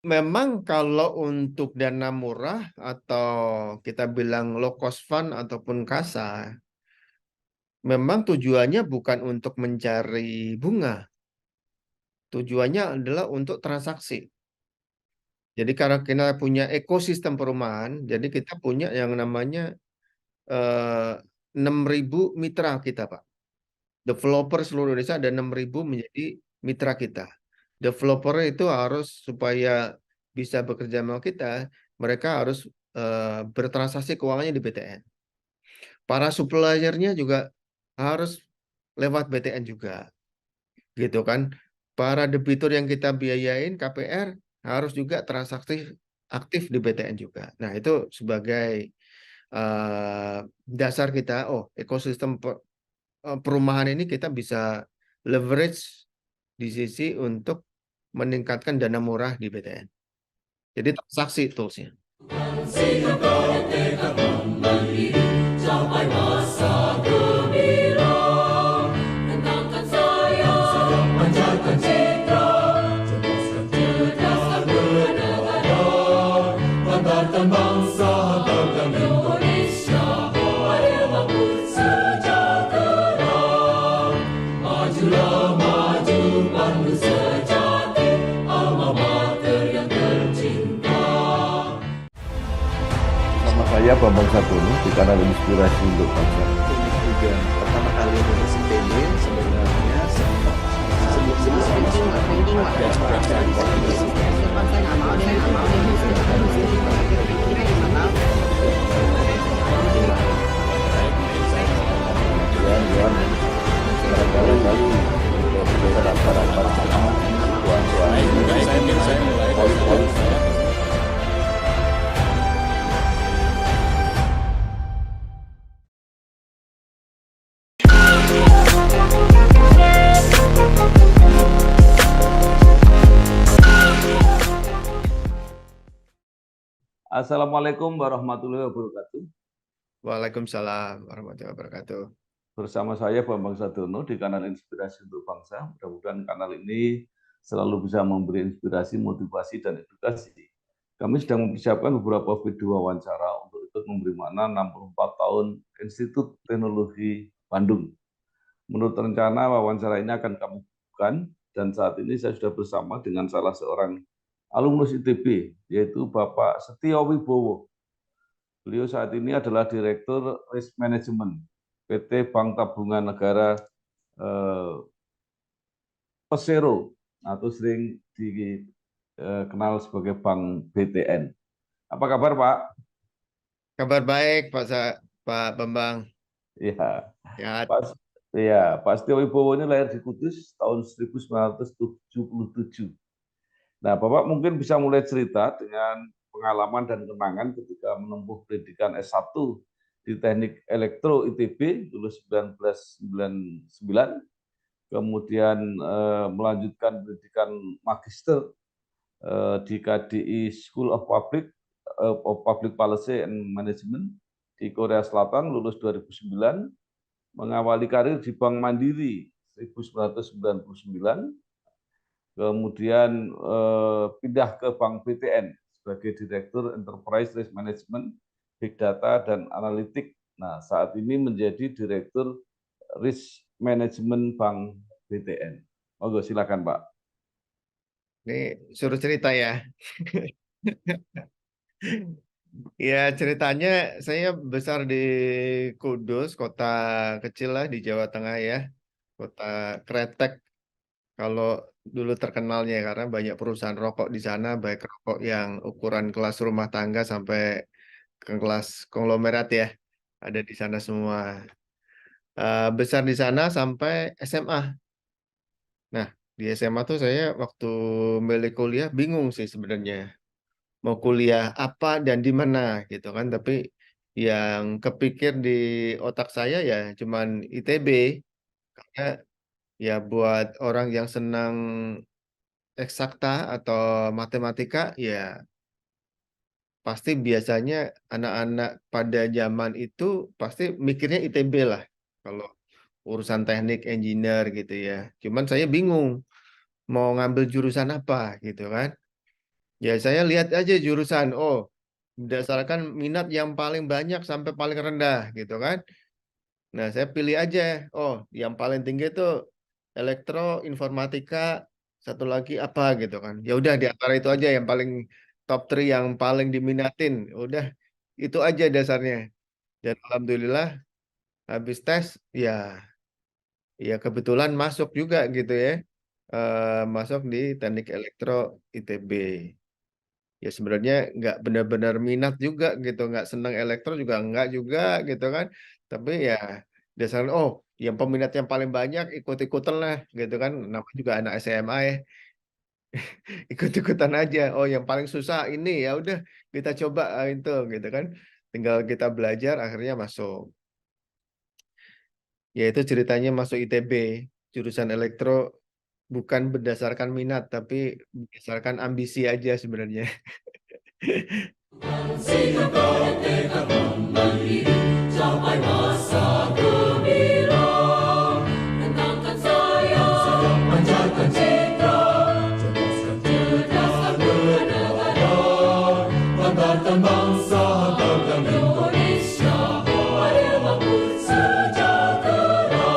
Memang kalau untuk dana murah atau kita bilang low cost fund ataupun kasa, memang tujuannya bukan untuk mencari bunga, tujuannya adalah untuk transaksi. Jadi karena kita punya ekosistem perumahan, jadi kita punya yang namanya eh, 6.000 mitra kita, Pak. Developer seluruh Indonesia ada 6.000 menjadi mitra kita. Developer itu harus supaya bisa bekerja sama kita, mereka harus bertransaksi keuangannya di BTN. Para suppliernya juga harus lewat BTN juga, gitu kan. Para debitur yang kita biayain KPR harus juga transaksi aktif di BTN juga. Nah, itu sebagai eh, dasar kita, oh, ekosistem perumahan ini kita bisa leverage di sisi untuk meningkatkan dana murah di BTN. Jadi transaksi toolsnya. Sampai masa gemilang, tentangkan saya panjatkan citra, cerdaskan negara, banggakan bangsa, banggakan Indonesia, adil makmur sejahtera. Majulah maju pandu sejati, alma mater yang tercinta. Nama saya Bambang Sadono di kanal Inspirasi untuk Bangsa. Ini juga pertama kali lulus ITB sebenarnya Assalamualaikum warahmatullahi wabarakatuh. Waalaikumsalam warahmatullahi wabarakatuh. Bersama saya Bambang Sadono di kanal Inspirasi untuk Bangsa. Mudah-mudahan kanal ini selalu bisa memberi inspirasi, motivasi, dan edukasi. Kami sedang mempersiapkan beberapa video wawancara untuk ikut memberi makna 64 tahun Institut Teknologi Bandung. Menurut rencana, wawancara ini akan kami bukan, dan saat ini saya sudah bersama dengan salah seorang alumnus ITB, yaitu Bapak Setio Wibowo. Beliau saat ini adalah Direktur Risk Management PT Bank Tabungan Negara Persero, atau sering dikenal sebagai Bank BTN. Apa kabar, Pak? Kabar baik, Pak Bambang. Ya, Ya, Pak Setio Wibowo ini lahir di Kudus tahun 1977. Nah, Bapak mungkin bisa mulai cerita dengan pengalaman dan kenangan ketika menempuh pendidikan S1 di Teknik Elektro ITB, lulus 1999, kemudian melanjutkan pendidikan magister di KDI School of Public Policy and Management di Korea Selatan, lulus 2009, mengawali karir di Bank Mandiri 1999, kemudian pindah ke Bank BTN sebagai Direktur Enterprise Risk Management, Big Data, dan Analitik. Nah, saat ini menjadi Direktur Risk Management Bank BTN. Monggo, silakan, Pak. ini suruh cerita ya. Ya, ceritanya saya besar di Kudus, kota kecil lah di Jawa Tengah ya. Kota Kretek kalau dulu terkenalnya karena banyak perusahaan rokok di sana, baik rokok yang ukuran kelas rumah tangga sampai ke kelas konglomerat ya. Ada di sana semua. Besar di sana sampai SMA. Nah, di SMA tuh saya waktu milih kuliah bingung sih sebenarnya mau kuliah apa dan di mana gitu kan. Tapi yang kepikir di otak saya ya cuman ITB. Karena ya buat orang yang senang eksakta atau matematika ya pasti biasanya anak-anak pada zaman itu pasti mikirnya ITB lah. Kalau urusan teknik engineer gitu ya. Cuman saya bingung mau ngambil jurusan apa gitu kan. Ya saya lihat aja jurusan. Oh, berdasarkan minat yang paling banyak sampai paling rendah gitu kan. Nah, saya pilih aja. Oh, yang paling tinggi itu elektro, informatika, satu lagi apa gitu kan. Ya udah di antara itu aja yang paling top 3 yang paling diminatin. Udah itu aja dasarnya. Dan alhamdulillah habis tes ya ya kebetulan masuk juga gitu ya. Masuk di Teknik Elektro ITB. Ya sebenarnya nggak benar-benar minat juga gitu, nggak senang elektro juga nggak juga gitu kan. Tapi ya dasarnya oh yang peminat yang paling banyak ikut-ikutan lah gitu kan. Namanya juga anak SMA ya, ikut-ikutan aja. Oh yang paling susah ini ya udah kita coba itu gitu kan. Tinggal kita belajar akhirnya masuk. Ya itu ceritanya masuk ITB jurusan elektro bukan berdasarkan minat tapi berdasarkan ambisi aja sebenarnya. Sehingga tekad mandiri capai masa gemilang. Rentangkan sayang, panjatkan citra, cerdaskan negara, banggakan bangsa, banggakan Indonesia, adil makmur sejahtera.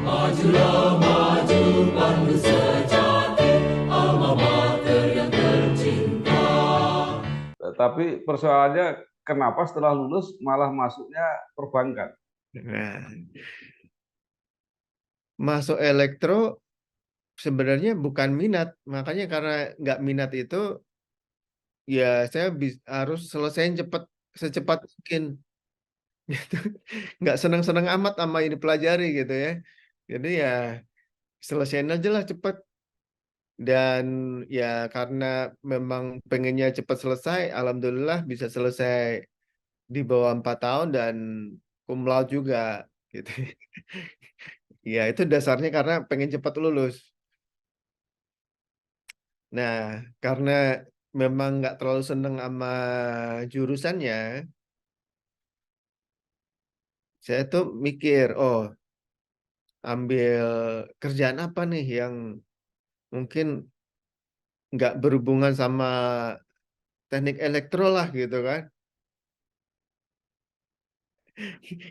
Majulah maju pandu sejati, alma mater yang tercinta. Tapi persoalannya kenapa setelah lulus malah masuknya perbankan? Nah, masuk elektro sebenarnya bukan minat, makanya karena nggak minat itu ya saya harus selesaiin secepat mungkin. Gitu. Nggak seneng-seneng amat sama ini pelajari gitu ya. Jadi ya selesaiin aja lah cepet. Dan ya karena memang pengennya cepat selesai, alhamdulillah bisa selesai di bawah 4 tahun dan cum laude juga gitu. Ya itu dasarnya karena pengen cepat lulus. Nah, karena memang nggak terlalu seneng sama jurusannya, saya tuh mikir, oh ambil kerjaan apa nih yang mungkin nggak berhubungan sama teknik elektro lah gitu kan.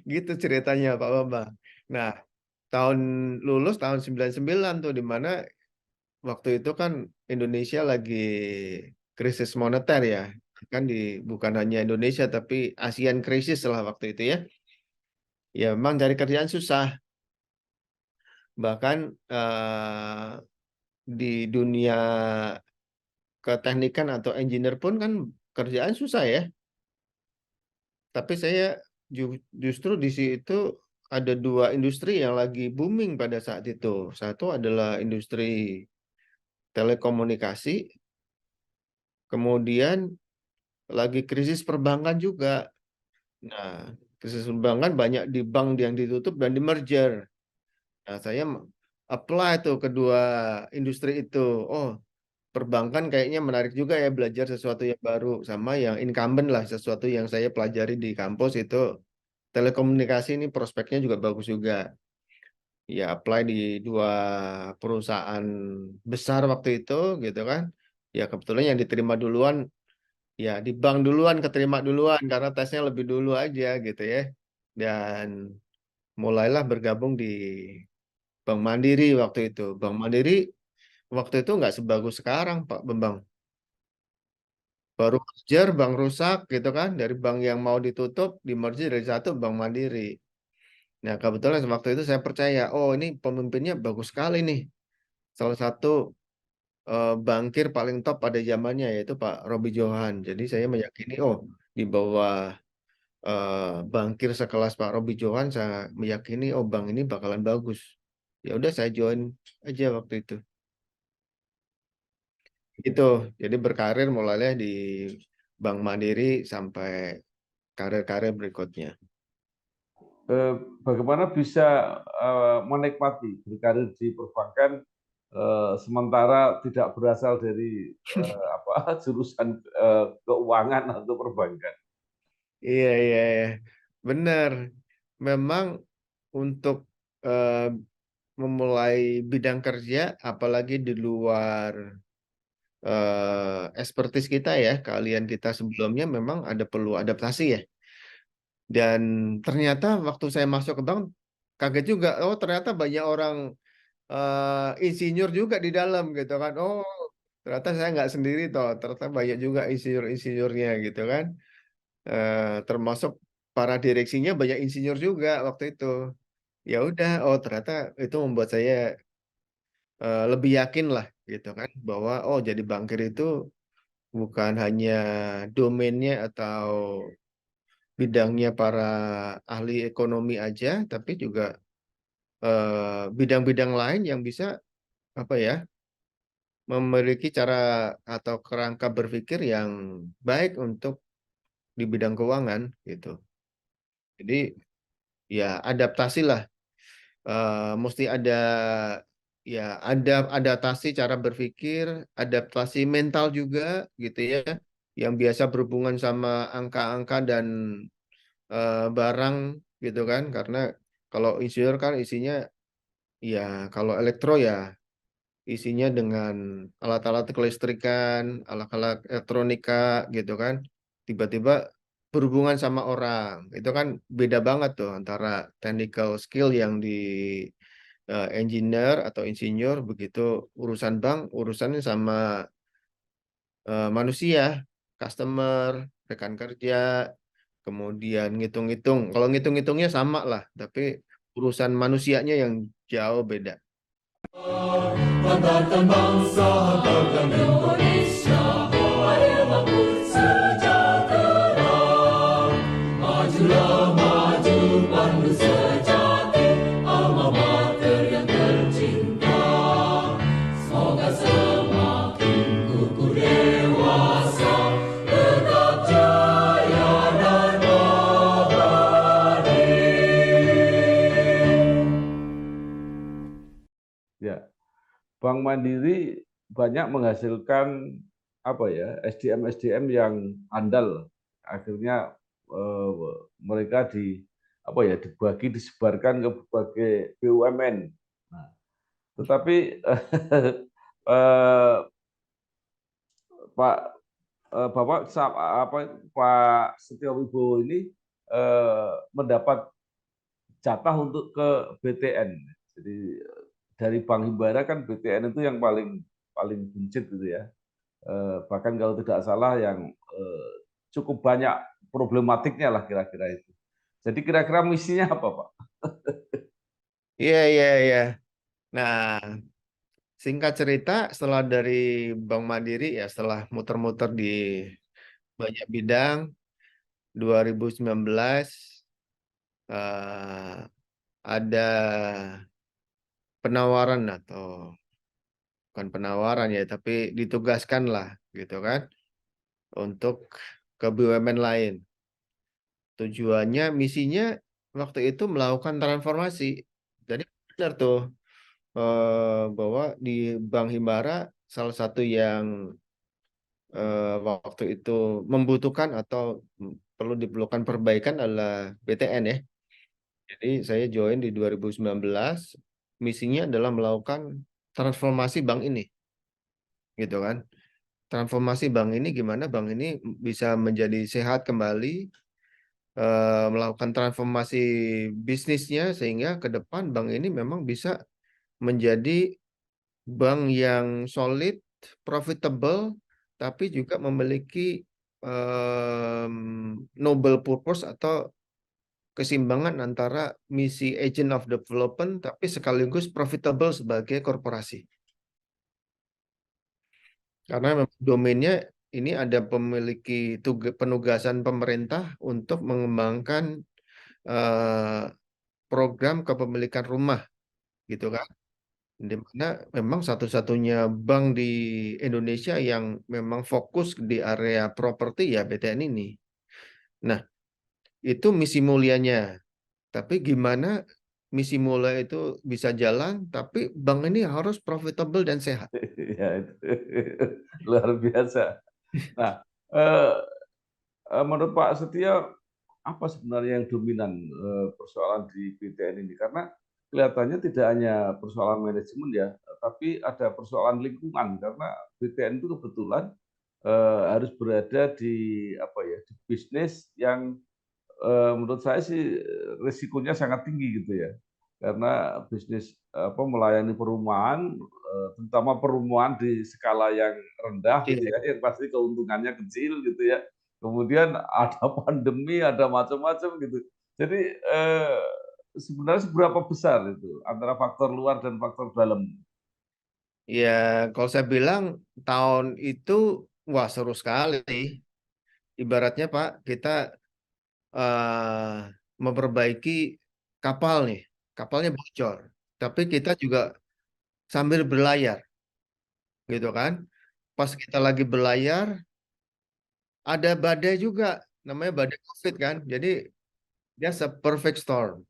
Gitu ceritanya Pak Bambang. Nah, tahun lulus tahun 99 tuh di mana waktu itu kan Indonesia lagi krisis moneter ya. Kan bukan hanya Indonesia tapi ASEAN krisis lah waktu itu ya. Ya memang cari kerjaan susah. Bahkan di dunia keteknikan atau engineer pun kan kerjaan susah ya. Tapi saya justru di situ ada dua industri yang lagi booming pada saat itu. Satu adalah industri telekomunikasi, kemudian lagi krisis perbankan juga. Nah, krisis perbankan banyak di bank yang ditutup dan di merger. Nah, saya apply tuh kedua industri itu. Oh, perbankan kayaknya menarik juga ya belajar sesuatu yang baru sama yang incumbent lah, sesuatu yang saya pelajari di kampus itu telekomunikasi ini prospeknya juga bagus juga. Ya apply di dua perusahaan besar waktu itu gitu kan. Ya kebetulan yang diterima duluan ya di bank duluan keterima duluan karena tesnya lebih dulu aja gitu ya. Dan mulailah bergabung di Bank Mandiri waktu itu. Bank Mandiri waktu itu nggak sebagus sekarang Pak Bambang. Baru merger, bank rusak gitu kan. Dari bank yang mau ditutup, di merger dari satu Bank Mandiri. Nah, kebetulan waktu itu saya percaya, oh ini pemimpinnya bagus sekali nih. Salah satu bankir paling top pada zamannya yaitu Pak Robi Johan. Jadi saya meyakini, oh di bawah bankir sekelas Pak Robi Johan, saya meyakini, oh bank ini bakalan bagus. Ya udah saya join aja waktu itu. Gitu. Jadi berkarir mulainya di Bank Mandiri sampai karir-karir berikutnya. Bagaimana bisa menikmati berkarir di perbankan sementara tidak berasal dari jurusan keuangan atau perbankan? Iya, iya, iya. Benar. Memang untuk memulai bidang kerja, apalagi di luar expertise kita ya, keahlian kita sebelumnya memang ada perlu adaptasi ya. Dan ternyata waktu saya masuk ke bank kaget juga, oh ternyata banyak orang insinyur juga di dalam gitu kan. Oh ternyata saya nggak sendiri toh, ternyata banyak juga insinyur-insinyurnya gitu kan. Termasuk para direksinya banyak insinyur juga waktu itu. Ya udah, oh ternyata itu membuat saya lebih yakin lah gitu kan bahwa oh jadi bankir itu bukan hanya domainnya atau bidangnya para ahli ekonomi aja, tapi juga bidang-bidang lain yang bisa apa ya memiliki cara atau kerangka berpikir yang baik untuk di bidang keuangan gitu. Jadi ya adaptasi lah. Mesti ada ya adaptasi cara berpikir, adaptasi mental juga gitu ya, yang biasa berhubungan sama angka-angka dan barang gitu kan, karena kalau insinyur kan isinya ya kalau elektro ya isinya dengan alat-alat kelistrikan, alat-alat elektronika gitu kan, tiba-tiba berhubungan sama orang, itu kan beda banget tuh antara technical skill yang di engineer atau insinyur, begitu urusan bank, urusannya sama manusia, customer, rekan kerja, kemudian ngitung-ngitung. Kalau ngitung-ngitungnya sama lah, tapi urusan manusianya yang jauh beda. Banggakan bangsa, banggakan Indonesia, Mari Bangkit sejahtera. Majulah maju, pandu sejati, alma mater yang tercinta. Semoga semakin kukuh dewasa, tetap jaya dan abadi. Ya, Bank Mandiri banyak menghasilkan apa ya SDM yang andal. Akhirnya mereka dibagi disebarkan ke berbagai BUMN. Nah, tetapi Pak Bapak Pak Setiowibowo ini mendapat jatah untuk ke BTN. Jadi dari Bank Himbara kan BTN itu yang paling buncit gitu ya. Bahkan kalau tidak salah yang cukup banyak problematiknya lah kira-kira itu. Jadi kira-kira misinya apa, Pak? Iya, iya, iya. Nah, singkat cerita, setelah dari Bank Mandiri ya, setelah muter-muter di banyak bidang, 2019 eh, ada penawaran atau bukan penawaran ya, tapi ditugaskan lah gitu kan untuk ke BUMN lain. Tujuannya, misinya waktu itu melakukan transformasi. Jadi benar tuh bahwa di Bank Himbara salah satu yang waktu itu membutuhkan atau perlu diperlukan perbaikan adalah BTN ya. Jadi saya join di 2019, misinya adalah melakukan transformasi bank ini, gitu kan. Transformasi bank ini gimana bank ini bisa menjadi sehat kembali, melakukan transformasi bisnisnya sehingga ke depan bank ini memang bisa menjadi bank yang solid, profitable, tapi juga memiliki noble purpose atau keseimbangan antara misi agent of development tapi sekaligus profitable sebagai korporasi. Karena memang domainnya ini ada penugasan pemerintah untuk mengembangkan program kepemilikan rumah gitu kan. Di mana memang satu-satunya bank di Indonesia yang memang fokus di area properti ya BTN ini. Nah, itu misi mulianya. Tapi gimana misi mulia itu bisa jalan, tapi bank ini harus profitable dan sehat. Ya, itu luar biasa. Nah, eh, menurut Pak Setia, apa sebenarnya yang dominan persoalan di BTN ini? Karena kelihatannya tidak hanya persoalan manajemen ya, tapi ada persoalan lingkungan karena BTN itu kebetulan harus berada di apa ya, di bisnis yang menurut saya sih risikonya sangat tinggi gitu ya. Karena bisnis apa melayani perumahan, terutama perumahan di skala yang rendah gitu Iya. ya, yang pasti keuntungannya kecil gitu ya. Kemudian ada pandemi, ada macam-macam gitu. Jadi sebenarnya seberapa besar itu antara faktor luar dan faktor dalam? Ya, kalau saya bilang tahun itu wah seru sekali. Ibaratnya Pak, kita eh, memperbaiki kapal nih, kapalnya bocor, tapi kita juga sambil berlayar, gitu kan? Pas kita lagi berlayar, ada badai juga, namanya badai COVID kan. Jadi dia perfect storm.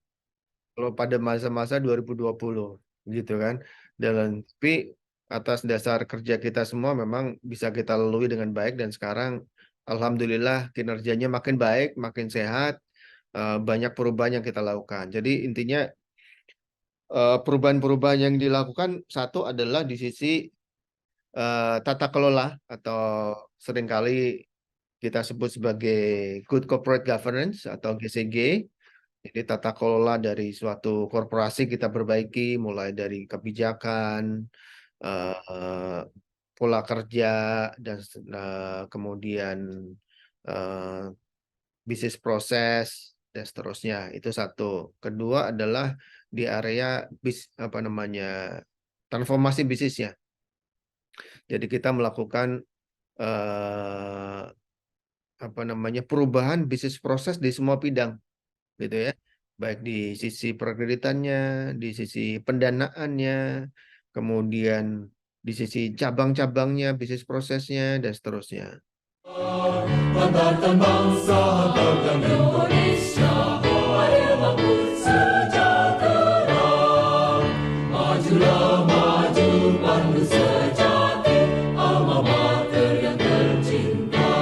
Kalau pada masa-masa 2020, gitu kan. Tapi atas dasar kerja kita semua memang bisa kita lalui dengan baik dan sekarang alhamdulillah kinerjanya makin baik, makin sehat, banyak perubahan yang kita lakukan. Jadi intinya perubahan-perubahan yang dilakukan satu adalah di sisi tata kelola atau seringkali kita sebut sebagai Good Corporate Governance atau GCG. Jadi tata kelola dari suatu korporasi kita perbaiki, mulai dari kebijakan, eh, pola kerja, dan kemudian eh, bisnis proses dan seterusnya. Itu satu. Kedua adalah di area apa namanya transformasi bisnisnya. Jadi kita melakukan eh, apa namanya perubahan bisnis proses di semua bidang, gitu ya. Baik di sisi perkreditannya, di sisi pendanaannya, kemudian di sisi cabang-cabangnya, bisnis prosesnya, dan seterusnya. Banggakan bangsa banggakan Indonesia, mari bangun sejahtera. Majulah maju pandu sejati, alma mater yang tercinta.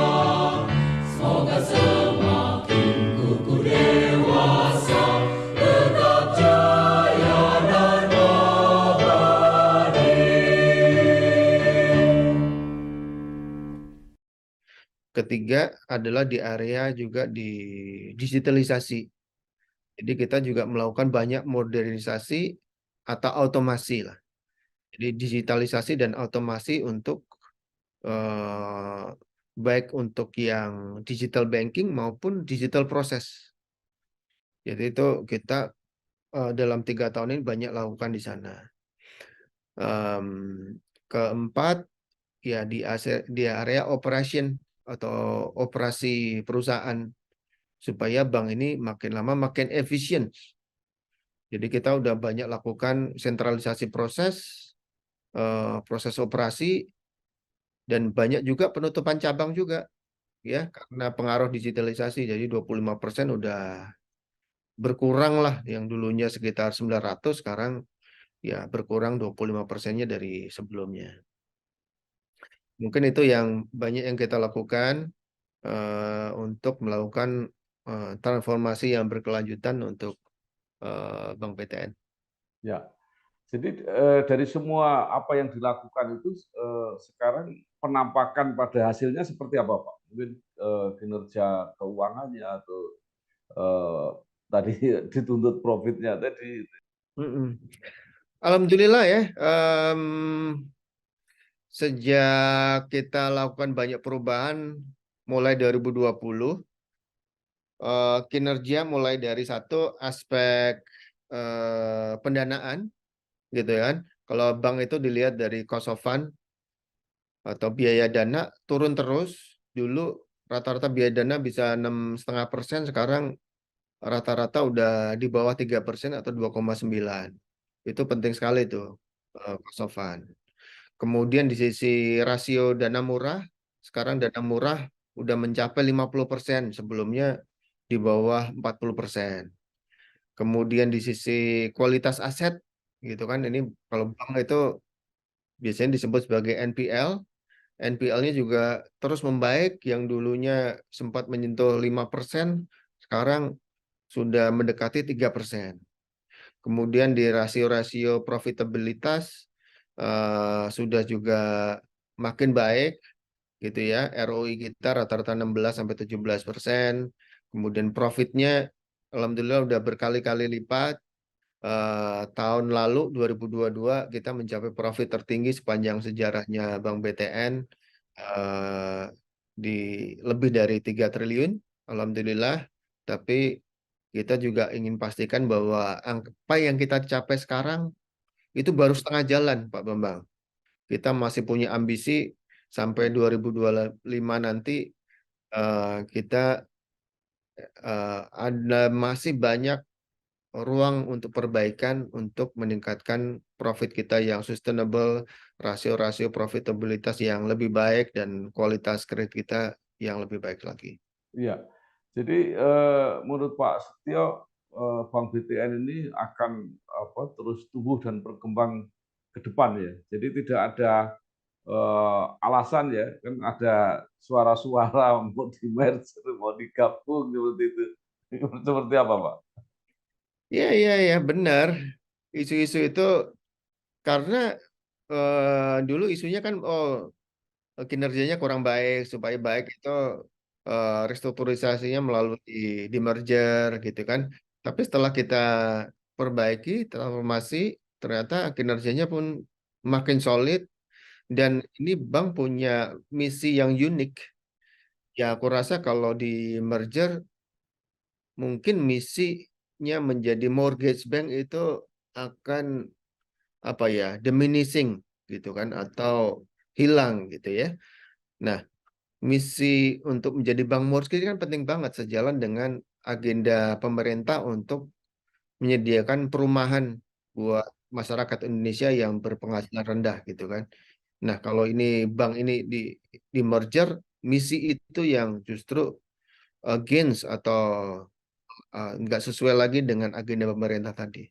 Semoga semakin kukuh dewasa, tetap jaya dan abadi. Ketiga adalah di area juga di digitalisasi. Jadi kita juga melakukan banyak modernisasi atau otomasi lah. Jadi digitalisasi dan otomasi untuk eh, baik untuk yang digital banking maupun digital proses. Jadi itu kita dalam 3 tahun ini banyak lakukan di sana. Em, Keempat, ya di area operation atau operasi perusahaan supaya bank ini makin lama makin efisien. Jadi kita udah banyak lakukan sentralisasi proses, proses operasi, dan banyak juga penutupan cabang juga ya karena pengaruh digitalisasi. Jadi 25% udah berkurang lah, yang dulunya sekitar 900 sekarang ya berkurang 25%-nya dari sebelumnya. Mungkin itu yang banyak yang kita lakukan untuk melakukan transformasi yang berkelanjutan untuk Bank BTN. Ya, jadi dari semua apa yang dilakukan itu sekarang penampakan pada hasilnya seperti apa, Pak? Mungkin kinerja keuangannya atau tadi dituntut profitnya tadi. Mm-mm. Alhamdulillah ya, sejak kita lakukan banyak perubahan mulai 2020, kinerja mulai dari satu aspek pendanaan, gitu kan. Kalau bank itu dilihat dari cost of fund atau biaya dana turun terus. Dulu rata-rata biaya dana bisa 6,5%, sekarang rata-rata udah di bawah 3% atau 2,9. Itu penting sekali tuh cost of fund. Kemudian di sisi rasio dana murah, sekarang dana murah udah mencapai 50%, sebelumnya di bawah 40%. Kemudian di sisi kualitas aset, gitu kan, ini kalau bank itu biasanya disebut sebagai NPL. NPL-nya juga terus membaik, yang dulunya sempat menyentuh 5%, sekarang sudah mendekati 3%. Kemudian di rasio-rasio profitabilitas sudah juga makin baik gitu ya. ROI kita rata-rata 16-17%. Kemudian profitnya alhamdulillah udah berkali-kali lipat. Tahun lalu 2022 kita mencapai profit tertinggi sepanjang sejarahnya Bank BTN, di lebih dari 3 triliun, alhamdulillah. Tapi kita juga ingin pastikan bahwa apa yang kita capai sekarang itu baru setengah jalan, Pak Bambang. Kita masih punya ambisi sampai 2025 nanti, kita ada masih banyak ruang untuk perbaikan untuk meningkatkan profit kita yang sustainable, rasio-rasio profitabilitas yang lebih baik dan kualitas kredit kita yang lebih baik lagi. Iya. Jadi menurut Pak Setio, Bank BTN ini akan terus tumbuh dan berkembang ke depan ya. Jadi tidak ada alasan ya, kan ada suara-suara mau di merger, mau digabung seperti itu. Seperti apa, Pak? Iya, iya, iya, benar. Isu-isu itu karena dulu isunya kan, kinerjanya kurang baik, supaya baik itu restrukturisasinya melalui di merger gitu kan. Tapi setelah kita perbaiki, transformasi, ternyata kinerjanya pun makin solid dan ini bank punya misi yang unik. Ya aku rasa kalau di merger mungkin misinya menjadi mortgage bank itu akan apa ya, diminishing gitu kan atau hilang gitu ya. Nah, misi untuk menjadi bank mortgage kan penting banget sejalan dengan agenda pemerintah untuk menyediakan perumahan buat masyarakat Indonesia yang berpenghasilan rendah gitu kan. Nah, kalau ini bank ini di merger, misi itu yang justru against atau nggak sesuai lagi dengan agenda pemerintah tadi.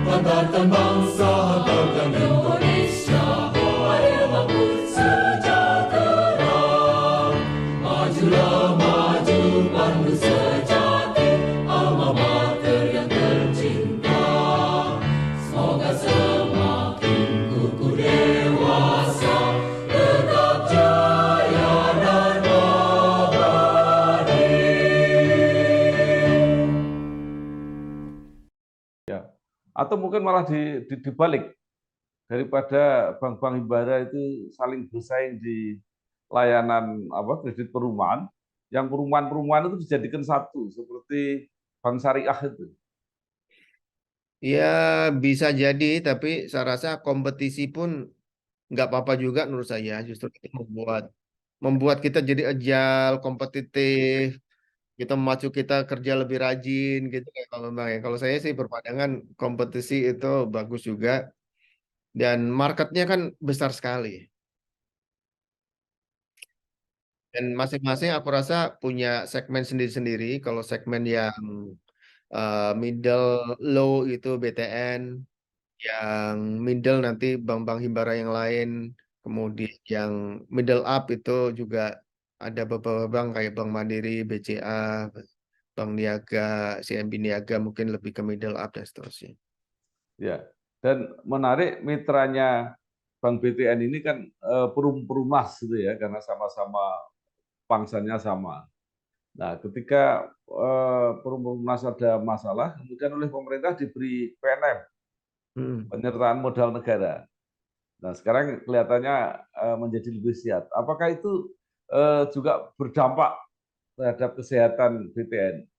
Banggakan bangsa, banggakan Indonesia, mari bangun sejahtera. Majulah maju pandu sejati, alma mater yang tercinta. Semoga semakin kukuh dewasa, tetap jaya dan abadi. Atau mungkin malah dibalik, daripada bank-bank himbara itu saling bersaing di layanan kredit perumahan, yang perumahan-perumahan itu dijadikan satu seperti bank syariah itu. Ya bisa jadi, tapi saya rasa kompetisi pun nggak apa-apa juga menurut saya. Justru itu membuat kita jadi agile, kompetitif, kita memacu kita kerja lebih rajin gitu kayak Pak Bambang ya. Kalau saya sih berpandangan kompetisi itu bagus juga dan marketnya kan besar sekali. Dan masing-masing aku rasa punya segmen sendiri-sendiri. Kalau segmen yang middle low itu BTN, yang middle nanti bank-bank himbara yang lain, kemudian yang middle up itu juga ada beberapa bank kayak Bank Mandiri, BCA, Bank Niaga, CMB Niaga mungkin lebih ke middle up dan seterusnya. Ya. Dan menarik mitranya Bank BTN ini kan Perumnas gitu ya, karena sama-sama pangsanya sama. Nah, ketika Perumnas ada masalah, kemudian oleh pemerintah diberi PNM, penyertaan modal negara. Nah, sekarang kelihatannya menjadi lebih siap. Apakah itu juga berdampak terhadap kesehatan BTN?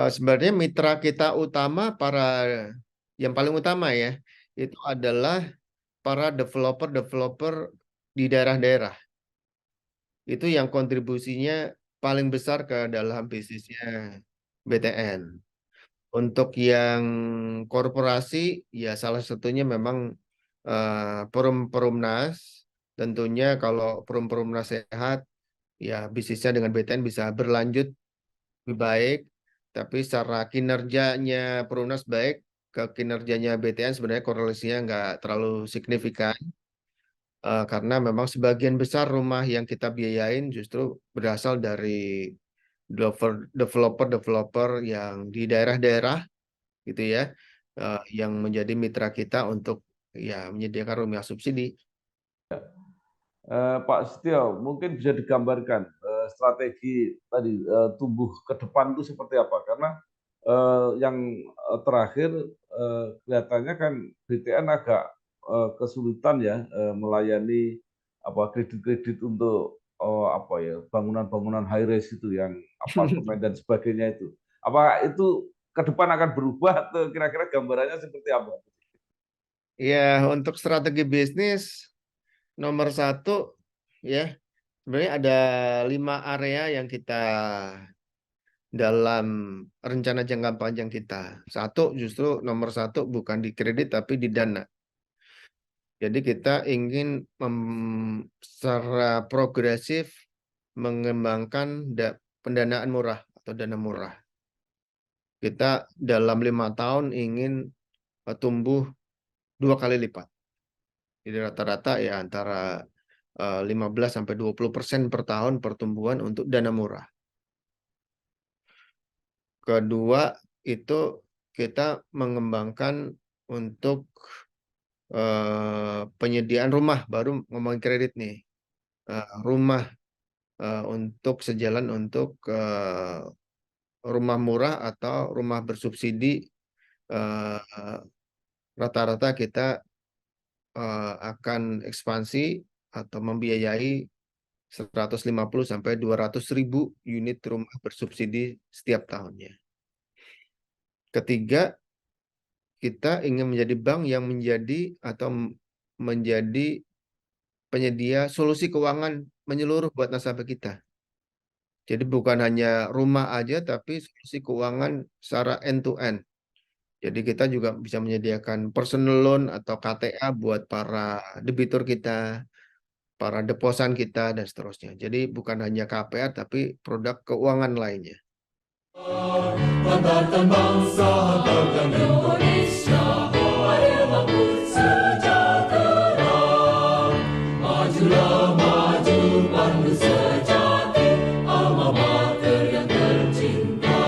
Sebenarnya mitra kita utama yang paling utama ya, itu adalah para developer-developer di daerah-daerah. Itu yang kontribusinya paling besar ke dalam bisnisnya BTN. Untuk yang korporasi, ya salah satunya memang Perumnas. Tentunya kalau Perumnas sehat, ya bisnisnya dengan BTN bisa berlanjut lebih baik. Tapi secara kinerjanya Perumnas baik, ke kinerjanya BTN sebenarnya korelasinya nggak terlalu signifikan. Karena memang sebagian besar rumah yang kita biayain justru berasal dari developer-developer yang di daerah-daerah gitu ya, yang menjadi mitra kita untuk ya menyediakan rumah subsidi. Pak Setio, mungkin bisa digambarkan strategi tadi tumbuh ke depan itu seperti apa? Karena yang terakhir kelihatannya kan BTN agak kesulitan ya melayani apa kredit-kredit untuk apa ya bangunan-bangunan high rise itu yang apartemen dan sebagainya itu. Apa itu ke depan akan berubah atau kira-kira gambarannya seperti apa? Ya, untuk strategi bisnis nomor satu ya, sebenarnya ada 5 area yang kita dalam rencana jangka panjang kita. Satu, justru nomor satu bukan di kredit tapi di dana. Jadi kita ingin secara progresif mengembangkan pendanaan murah atau dana murah. Kita dalam 5 tahun ingin tumbuh 2 kali lipat. Jadi rata-rata ya antara 15-20% per tahun pertumbuhan untuk dana murah. Kedua, itu kita mengembangkan untuk penyediaan rumah, baru ngomongin kredit nih. Rumah untuk sejalan untuk rumah murah atau rumah bersubsidi. Rata-rata kita akan ekspansi atau membiayai 150-200 ribu unit rumah bersubsidi setiap tahunnya. Ketiga, kita ingin menjadi bank yang menjadi penyedia solusi keuangan menyeluruh buat nasabah kita. Jadi bukan hanya rumah aja, tapi solusi keuangan secara end to end. Jadi kita juga bisa menyediakan personal loan atau KTA buat para debitur kita, para deposan kita, dan seterusnya. Jadi bukan hanya KPR, tapi produk keuangan lainnya. Banggakan bangsa, banggakan Indonesia, mari bangun sejahtera. Majulah maju pandu sejati, alma mater yang tercinta.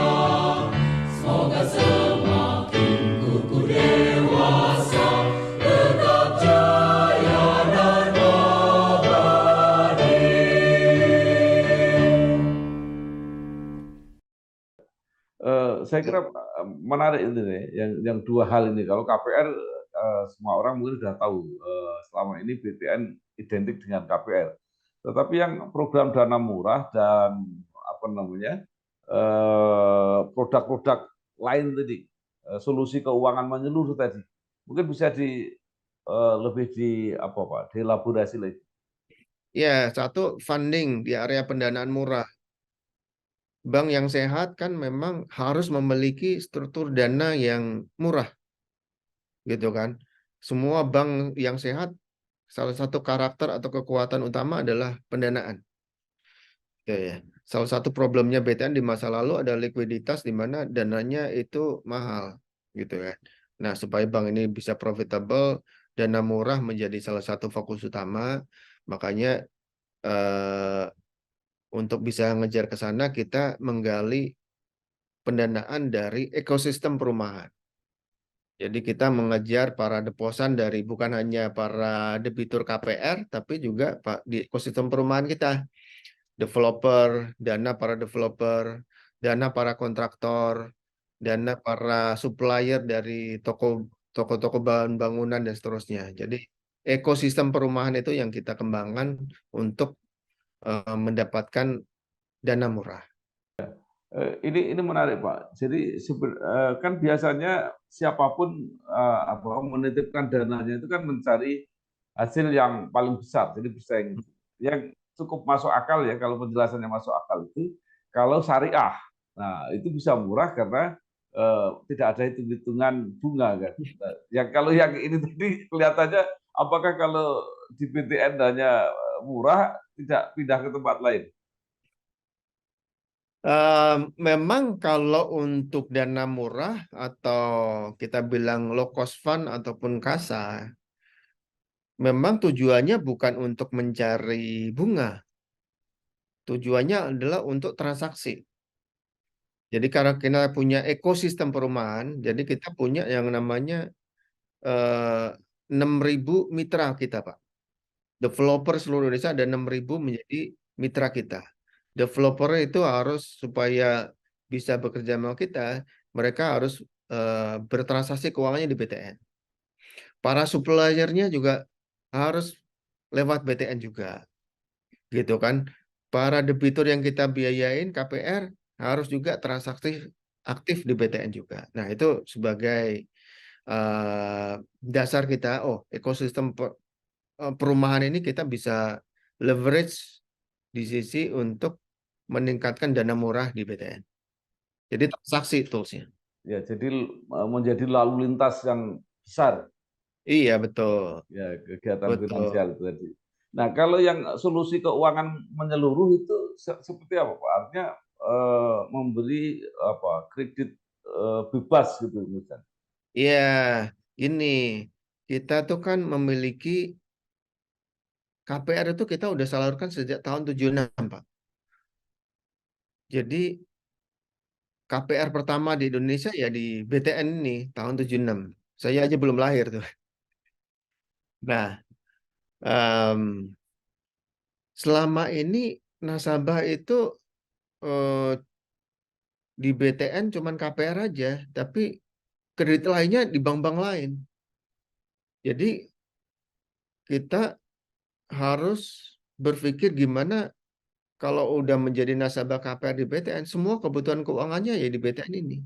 Semoga semakin kukuh dewasa, tetap jaya dan abadi. Saya kira menarik ini nih, yang dua hal ini. Kalau KPR semua orang mungkin sudah tahu selama ini BTN identik dengan KPR. Tetapi yang program dana murah dan apa namanya produk-produk lain tadi, solusi keuangan menyeluruh tadi, mungkin bisa lebih di apa Pak, dielaborasi lagi. Ya, satu funding di area pendanaan murah. Bank yang sehat kan memang harus memiliki struktur dana yang murah, gitu kan. Semua bank yang sehat, salah satu karakter atau kekuatan utama adalah pendanaan. Ya. Salah satu problemnya BTN di masa lalu ada likuiditas di mana dananya itu mahal, gitu kan. Nah, supaya bank ini bisa profitable, dana murah menjadi salah satu fokus utama. Makanya untuk bisa ngejar ke sana, kita menggali pendanaan dari ekosistem perumahan. Jadi kita mengejar para deposan dari bukan hanya para debitur KPR, tapi juga di ekosistem perumahan kita. Developer, dana para developer, dana para kontraktor, dana para supplier dari toko-toko bahan bangunan dan seterusnya. Jadi ekosistem perumahan itu yang kita kembangkan untuk mendapatkan dana murah. Ini menarik Pak. Jadi kan biasanya siapapun apa menitipkan dananya itu kan mencari hasil yang paling besar. Jadi bersaing. Yang cukup masuk akal ya kalau penjelasannya masuk akal itu kalau syariah. Nah itu bisa murah karena tidak ada hitung-hitungan bunga kan. Nah, yang kalau yang ini tadi kelihatannya apakah kalau di BTN hanya murah tidak pindah ke tempat lain? Memang kalau untuk dana murah atau kita bilang low cost fund ataupun kasa, memang tujuannya bukan untuk mencari bunga. Tujuannya adalah untuk transaksi. Jadi karena kita punya ekosistem perumahan, jadi kita punya yang namanya eh, 6.000 mitra kita, Pak. Developer seluruh Indonesia ada 6.000 menjadi mitra kita. Developer itu harus supaya bisa bekerja sama kita, mereka harus bertransaksi keuangannya di BTN. Para suppliernya juga harus lewat BTN juga, gitu kan. Para debitur yang kita biayain KPR harus juga transaksi aktif di BTN juga. Nah, itu sebagai dasar kita, oh, ekosistem perumahan ini kita bisa leverage di sisi untuk meningkatkan dana murah di BTN. Jadi transaksi toolsnya. Ya, jadi menjadi lalu lintas yang besar Iya, betul. ya kegiatan Betul. finansial itu tadi. Nah, kalau yang solusi keuangan menyeluruh itu seperti apa, Pak? Artinya memberi apa kredit bebas gitu misalnya. Iya, ini kita tuh kan memiliki KPR itu kita udah salurkan sejak tahun 76, Pak. Jadi KPR pertama di Indonesia ya di BTN ini tahun 76. Saya aja belum lahir tuh. Nah, em, selama ini nasabah itu eh, di BTN cuman KPR aja, tapi kredit lainnya di bank-bank lain. Jadi kita harus berpikir gimana kalau udah menjadi nasabah KPR di BTN, semua kebutuhan keuangannya ya di BTN ini.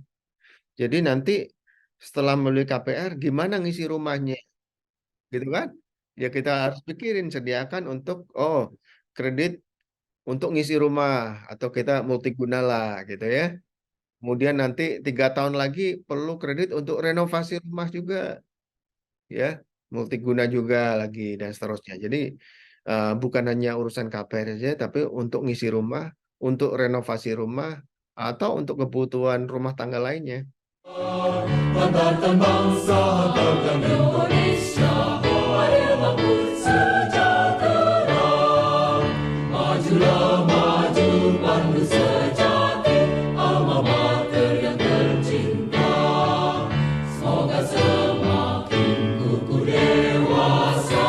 Jadi nanti setelah membeli KPR, gimana ngisi rumahnya, gitu kan? Ya kita harus pikirin sediakan untuk kredit untuk ngisi rumah atau kita multiguna lah, gitu ya. Kemudian nanti 3 tahun lagi perlu kredit untuk renovasi rumah juga, ya, multiguna juga lagi dan seterusnya. Jadi bukan hanya urusan KPR saja, tapi untuk ngisi rumah, untuk renovasi rumah, atau untuk kebutuhan rumah tangga lainnya. Banggakan bangsa, banggakan Indonesia, mari bangun sejahtera. Majulah maju pandu sejati, alma mater yang tercinta. Semoga semakin kukuh dewasa,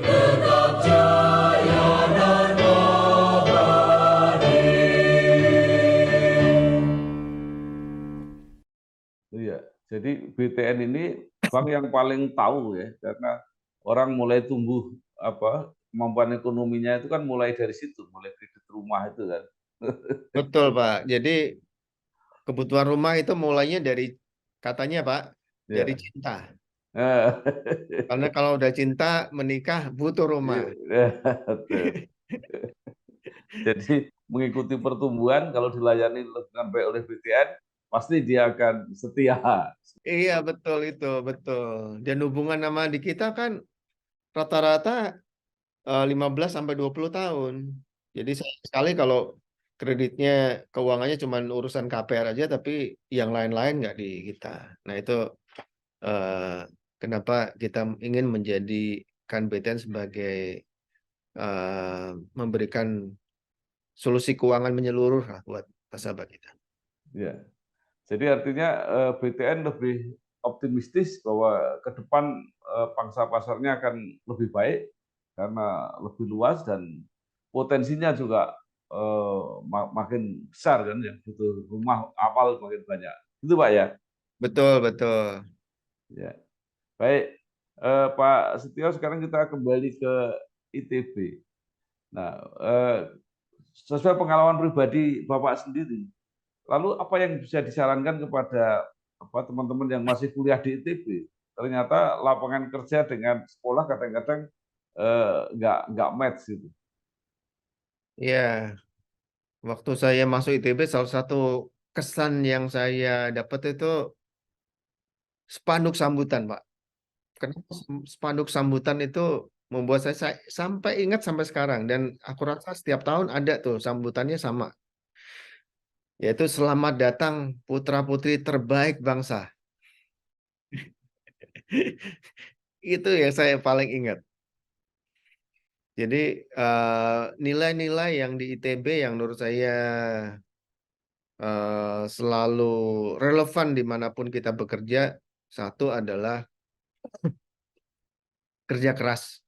tetap jaya dan abadi. Iya, jadi BTN ini bank yang paling tahu ya, karena orang mulai tumbuh apa kemampuan ekonominya itu kan mulai dari situ, mulai kredit rumah itu kan. Betul, Pak. Jadi kebutuhan rumah itu mulainya dari katanya, Pak, dari Ya. cinta. Eh, Karena kalau udah cinta menikah butuh rumah. Betul. Jadi mengikuti pertumbuhan kalau dilayani dengan baik oleh BTN pasti dia akan setia. Iya, betul itu, betul. Dan hubungan sama di kita kan rata-rata 15 sampai 20 tahun. Jadi sayang sekali kalau kreditnya keuangannya cuma urusan KPR aja tapi yang lain-lain nggak di kita. Nah, itu eh, kenapa kita ingin menjadikan BTN sebagai memberikan solusi keuangan menyeluruh lah buat nasabah kita. Ya. Jadi artinya BTN lebih optimistis bahwa ke depan pangsa pasarnya akan lebih baik karena lebih luas dan potensinya juga makin besar kan yang butuh rumah awal makin banyak. Itu Pak ya. Betul, betul. Ya. Baik, Pak Setio, sekarang kita kembali ke ITB. Nah, sesuai pengalaman pribadi Bapak sendiri, lalu apa yang bisa disarankan kepada teman-teman yang masih kuliah di ITB? Ternyata lapangan kerja dengan sekolah kadang-kadang nggak match gitu. Ya, waktu saya masuk ITB salah satu kesan yang saya dapat itu spanduk sambutan, Pak. Kenapa spanduk sambutan itu membuat saya sampai ingat sampai sekarang dan aku rasa setiap tahun ada tuh sambutannya sama, yaitu selamat datang putra-putri terbaik bangsa. Itu yang saya paling ingat. Jadi nilai-nilai yang di ITB yang menurut saya selalu relevan dimanapun kita bekerja, satu adalah kerja keras.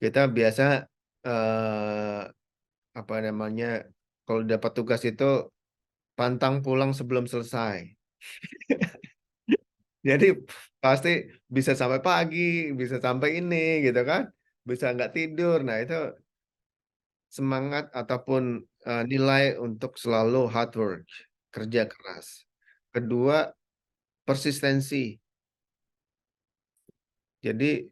Kita biasa eh, apa namanya, kalau dapat tugas itu pantang pulang sebelum selesai. Jadi pasti bisa sampai pagi, bisa sampai ini gitu kan, bisa nggak tidur. Nah itu semangat ataupun nilai untuk selalu hard work, kerja keras. Kedua, persistensi. Jadi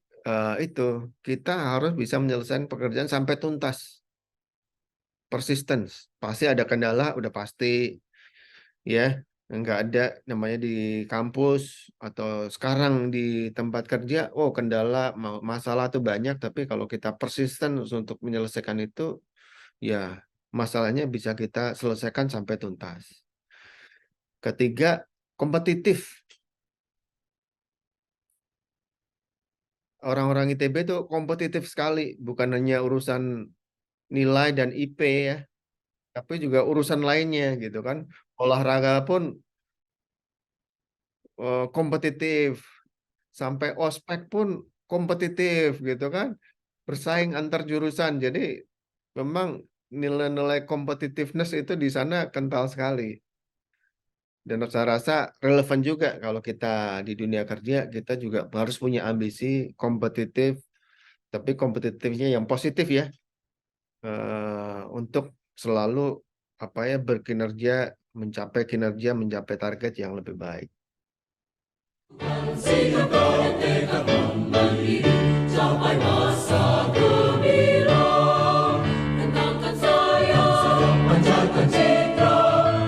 itu kita harus bisa menyelesaikan pekerjaan sampai tuntas. Persistence. Pasti ada kendala, udah pasti ya. Nggak ada namanya di kampus atau sekarang di tempat kerja. Oh, kendala, masalah tuh banyak. Tapi kalau kita persisten untuk menyelesaikan itu, ya masalahnya bisa kita selesaikan sampai tuntas. Ketiga, kompetitif. Orang-orang ITB itu kompetitif sekali, bukan hanya urusan nilai dan IP ya, tapi juga urusan lainnya gitu kan. Olahraga pun kompetitif, sampai ospek pun kompetitif gitu kan. Bersaing antar jurusan. Jadi memang nilai-nilai competitiveness itu di sana kental sekali. Dan saya rasa relevan juga kalau kita di dunia kerja, kita juga harus punya ambisi kompetitif, tapi kompetitifnya yang positif ya, untuk selalu apa ya, berkinerja, mencapai kinerja, mencapai target yang lebih baik. Sehingga tekad memberi capai masa gemilang. Tentangkan saya, pancarkan citra,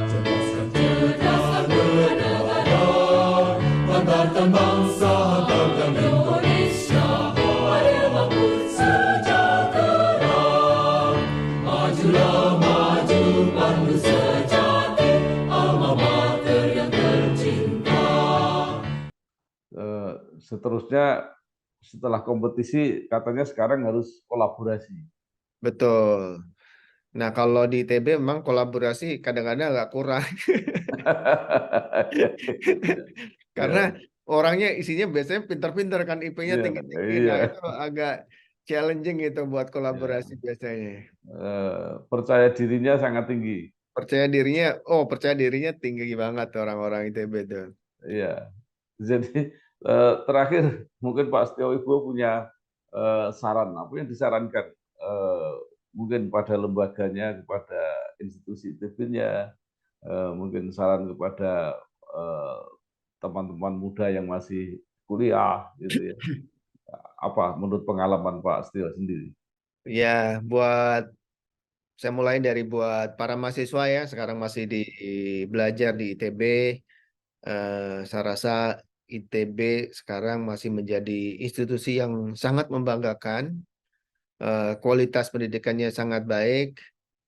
cerdaskan negara, banggakan bangsa, banggakan Indonesia, adil makmur sejahtera. Majulah maju pandu sejati, alma mater yang tercinta. Seterusnya setelah kompetisi katanya sekarang harus kolaborasi. Betul. Nah, kalau di ITB memang kolaborasi kadang-kadang agak kurang. Karena Ya, orangnya isinya biasanya pintar-pintar kan, IP-nya iya, tinggi-tinggi. Nah, iya, itu agak challenging itu buat kolaborasi iya. biasanya. Percaya dirinya sangat tinggi. Percaya dirinya tinggi banget orang-orang ITB itu. Iya. Jadi terakhir mungkin Pak Setio Ibu punya saran apa yang disarankan mungkin pada lembaganya, kepada institusi ITB-nya, mungkin saran kepada eh, teman-teman muda yang masih kuliah gitu ya. Apa menurut pengalaman Pak Setio sendiri? Ya, saya mulai dari buat para mahasiswa ya, sekarang masih belajar di ITB. Saya rasa ITB sekarang masih menjadi institusi yang sangat membanggakan. Kualitas pendidikannya sangat baik,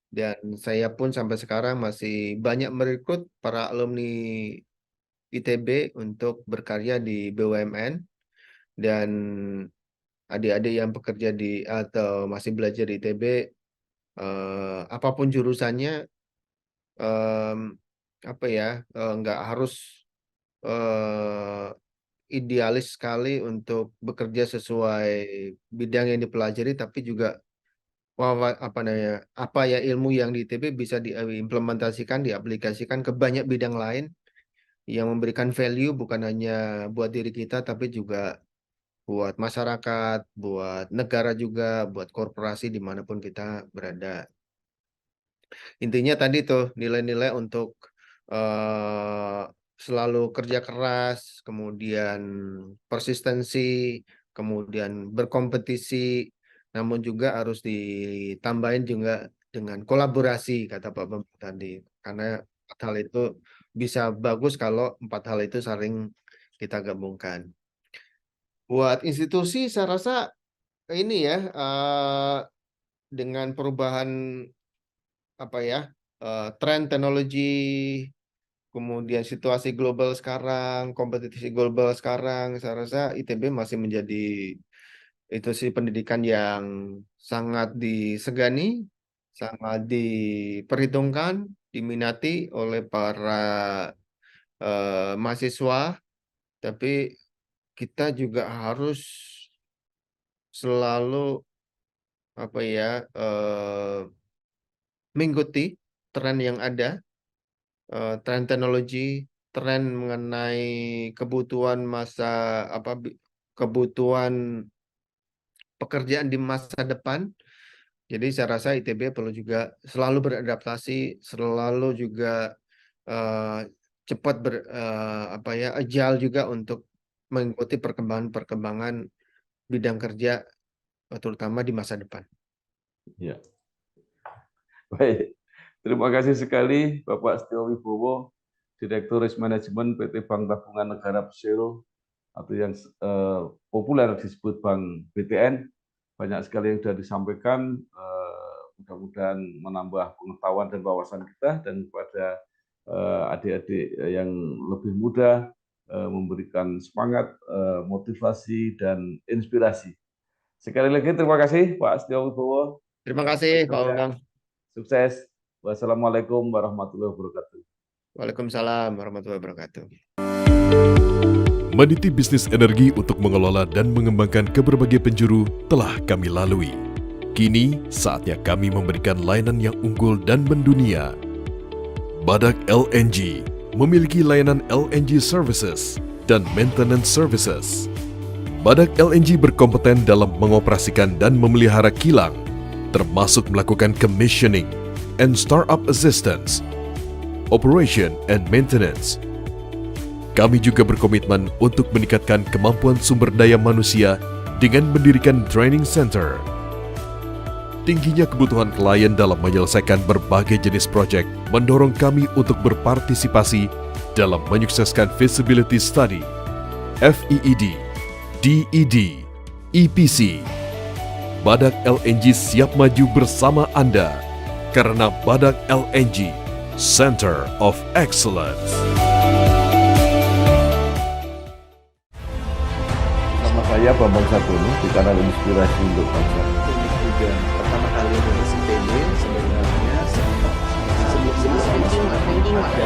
dan saya pun sampai sekarang masih banyak merekrut para alumni ITB untuk berkarya di BUMN, dan adik-adik yang bekerja atau masih belajar di ITB, apapun jurusannya, em, apa ya, nggak harus eh, idealis sekali untuk bekerja sesuai bidang yang dipelajari, tapi juga apa namanya, apa ya, ilmu yang di ITB bisa diimplementasikan, diaplikasikan ke banyak bidang lain yang memberikan value, bukan hanya buat diri kita, tapi juga buat masyarakat, buat negara juga, buat korporasi dimanapun kita berada. Intinya tadi tuh nilai-nilai untuk eh, selalu kerja keras, kemudian persistensi, kemudian berkompetisi, namun juga harus ditambahin juga dengan kolaborasi, kata Pak Bambang tadi. Karena empat hal itu bisa bagus kalau empat hal itu saling kita gabungkan. Buat institusi, saya rasa ini ya, dengan perubahan apa ya, tren teknologi, kemudian situasi global sekarang, kompetisi global sekarang, saya rasa ITB masih menjadi institusi pendidikan yang sangat disegani, sangat diperhitungkan, diminati oleh para mahasiswa, tapi kita juga harus selalu mengikuti tren yang ada, tren teknologi, tren mengenai kebutuhan kebutuhan pekerjaan di masa depan. Jadi saya rasa ITB perlu juga selalu beradaptasi, selalu juga cepat agile juga untuk mengikuti perkembangan bidang kerja, terutama di masa depan. Ya. Baik, terima kasih sekali Bapak Setio Wibowo, Direktur Risk Management PT Bank Tabungan Negara Persero, atau yang populer disebut Bank BTN. Banyak sekali yang sudah disampaikan, mudah-mudahan menambah pengetahuan dan wawasan kita, dan kepada adik-adik yang lebih muda memberikan semangat, motivasi, dan inspirasi. Sekali lagi terima kasih Pak Setio Wibowo. Terima kasih Pak Bambang. Sukses. Wassalamualaikum warahmatullahi wabarakatuh. Waalaikumsalam warahmatullahi wabarakatuh. Meniti bisnis energi untuk mengelola dan mengembangkan ke berbagai penjuru telah kami lalui. Kini saatnya kami memberikan layanan yang unggul dan mendunia. Badak LNG memiliki layanan LNG Services dan Maintenance Services. Badak LNG berkompeten dalam mengoperasikan dan memelihara kilang, termasuk melakukan commissioning and startup assistance, operation and maintenance. Kami juga berkomitmen untuk meningkatkan kemampuan sumber daya manusia dengan mendirikan training center. Tingginya kebutuhan klien dalam menyelesaikan berbagai jenis proyek mendorong kami untuk berpartisipasi dalam menyukseskan feasibility study, FEED, DED, EPC. Badak LNG siap maju bersama Anda karena Badak LNG, Center of Excellence. Nama saya Bambang Sadono di kanal Inspirasi untuk Bangsa. Ini juga pertama kali lulus ITB sebenarnya sebelum ada